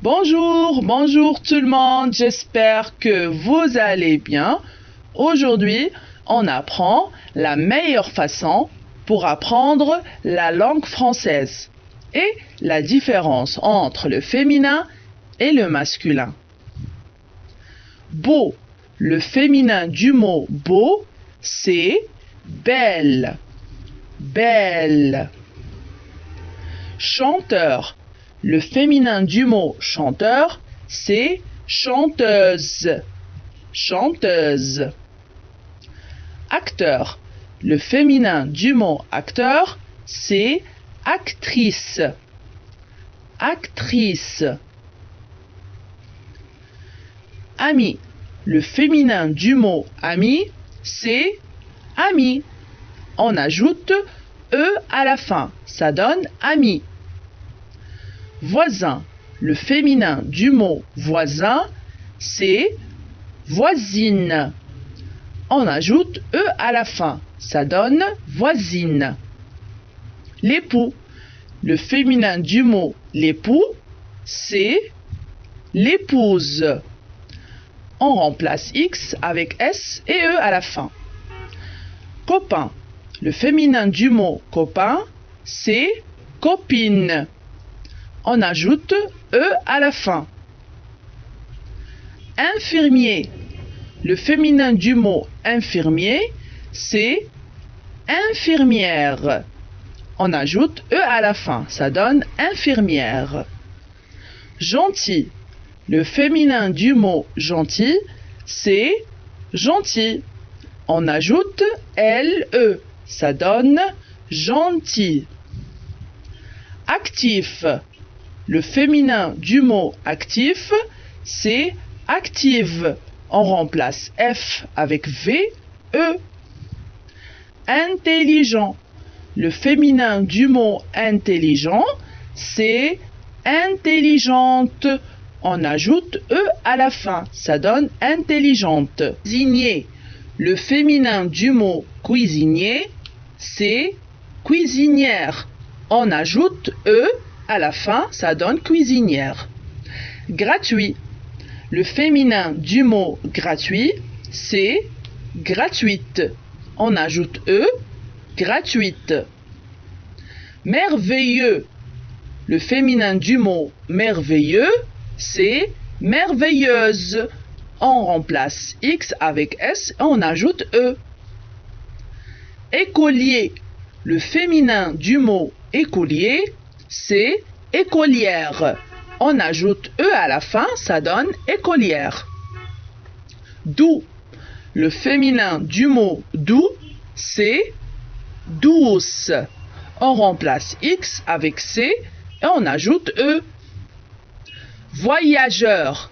Bonjour, bonjour tout le monde, j'espère que vous allez bien. Aujourd'hui, on apprend la meilleure façon pour apprendre la langue française et la différence entre le féminin et le masculin. Beau, le féminin du mot beau, c'est belle, belle. Chanteur, le féminin du mot chanteur, c'est chanteuse, chanteuse. Acteur, le féminin du mot acteur, c'est actrice, actrice. Ami, le féminin du mot ami, c'est ami. On ajoute E à la fin, ça donne ami. Voisin, le féminin du mot voisin, c'est voisine. On ajoute E à la fin, ça donne voisine. L'époux, le féminin du mot l'époux, c'est l'épouse. On remplace X avec S et E à la fin. Copain, le féminin du mot copain, c'est copine. On ajoute E à la fin. Infirmier, le féminin du mot infirmier, c'est infirmière. On ajoute E à la fin, ça donne infirmière. Gentil, le féminin du mot gentil, c'est gentil. On ajoute LE, ça donne gentil. Actif, le féminin du mot actif, c'est active. On remplace F avec V, E. Intelligent, le féminin du mot intelligent, c'est intelligente. On ajoute E à la fin, ça donne intelligente. Cuisinier, le féminin du mot cuisinier, c'est cuisinière. On ajoute E à la fin, ça donne cuisinière. Gratuit, le féminin du mot gratuit, c'est gratuite. On ajoute E, gratuite. Merveilleux, le féminin du mot merveilleux, c'est merveilleuse. On remplace X avec S et on ajoute E. Écolier, le féminin du mot écolier, c'est écolière. On ajoute E à la fin, ça donne écolière. Doux, le féminin du mot doux, c'est douce. On remplace X avec C et on ajoute E. Voyageur,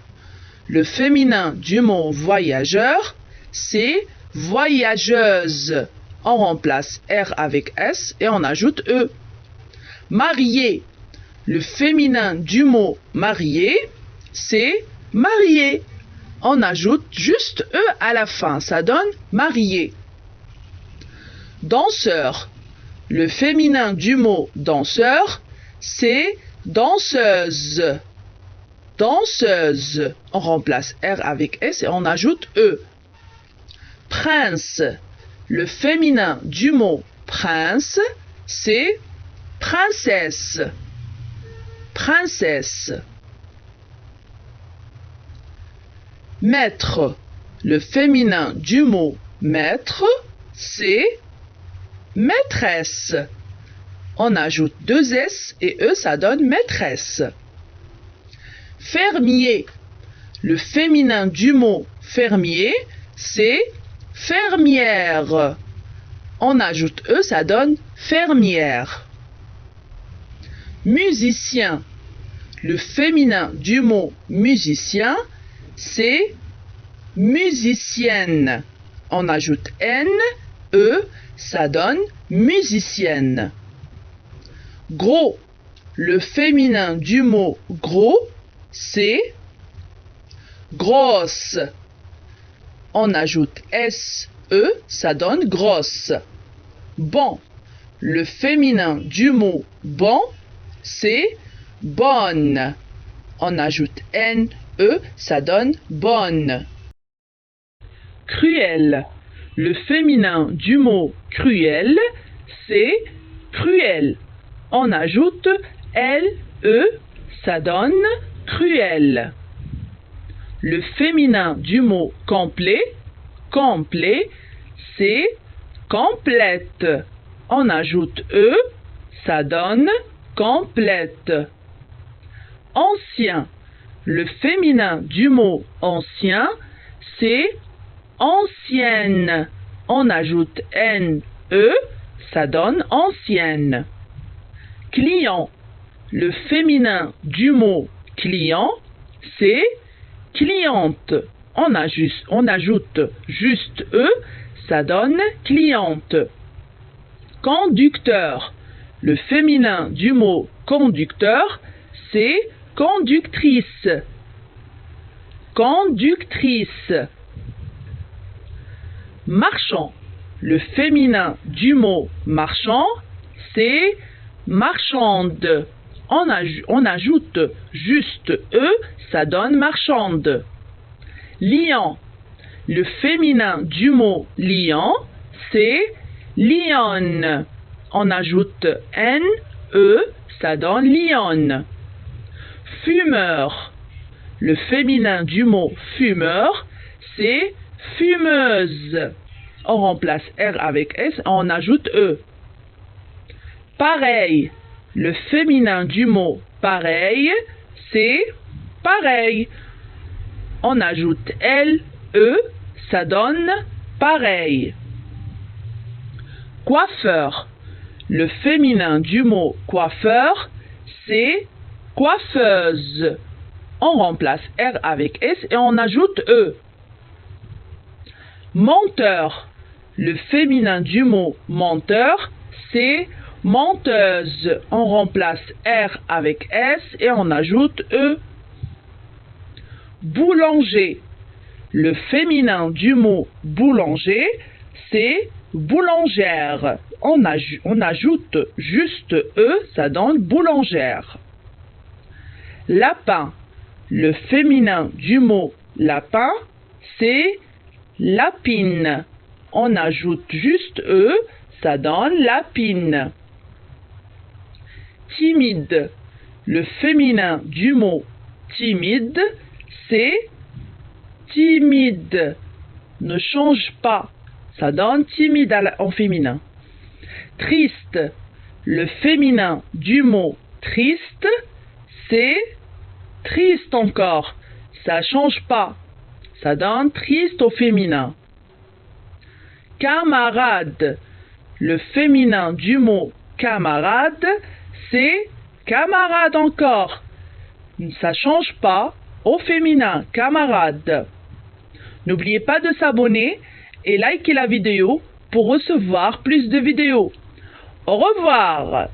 le féminin du mot voyageur, c'est voyageuse. On remplace R avec S et on ajoute E. Marié, le féminin du mot marié, c'est marié. On ajoute juste E à la fin, ça donne marié. Danseur, le féminin du mot danseur, c'est danseuse. Danseuse. On remplace R avec S et on ajoute E. Prince, le féminin du mot prince, c'est princesse. Princesse. Maître, le féminin du mot maître, c'est maîtresse. On ajoute deux S et E, ça donne maîtresse. Fermier, le féminin du mot fermier, c'est fermière. On ajoute E, ça donne fermière. Musicien, le féminin du mot musicien, c'est musicienne. On ajoute N, E, ça donne musicienne. Gros, le féminin du mot gros, c'est grosse. On ajoute S, E, ça donne grosse. Bon, le féminin du mot bon, c'est bonne. on ajoute N-E, ça donne bonne. Cruel. Le féminin du mot cruel, c'est cruel. On ajoute L-E, ça donne cruel. Le féminin du mot complet, c'est complète. On ajoute E, ça donne complète. Ancien. Le féminin du mot ancien, c'est ancienne. On ajoute N-E, ça donne ancienne. Client. Le féminin du mot client, c'est cliente. On ajoute juste E, ça donne cliente. Conducteur. Le féminin du mot conducteur, c'est conductrice. Conductrice. Marchand. Le féminin du mot marchand, c'est marchande. On ajoute juste E, ça donne marchande. Lion. Le féminin du mot lion, c'est lionne. On ajoute N-E, ça donne lionne. Fumeur. Le féminin du mot fumeur, c'est fumeuse. On remplace R avec S, on ajoute E. Pareil. Le féminin du mot pareil, c'est pareil. On ajoute L-E, ça donne pareil. Coiffeur. Le féminin du mot coiffeur, c'est coiffeuse. On remplace R avec S et on ajoute E. Monteur. Le féminin du mot monteur, c'est menteuse. On remplace R avec S et on ajoute E. Boulanger. Le féminin du mot boulanger, c'est boulangère. On ajoute juste E, ça donne boulangère. Lapin. Le féminin du mot lapin, c'est lapine. On ajoute juste E, ça donne lapine. Timide. Le féminin du mot timide, c'est timide. Ne change pas. Ça donne timide en féminin. Triste. Le féminin du mot triste, c'est triste encore. Ça change pas. Ça donne triste au féminin. Camarade. Le féminin du mot camarade, c'est camarade encore. Ça change pas au féminin, camarade. N'oubliez pas de s'abonner et liker la vidéo pour recevoir plus de vidéos. Au revoir.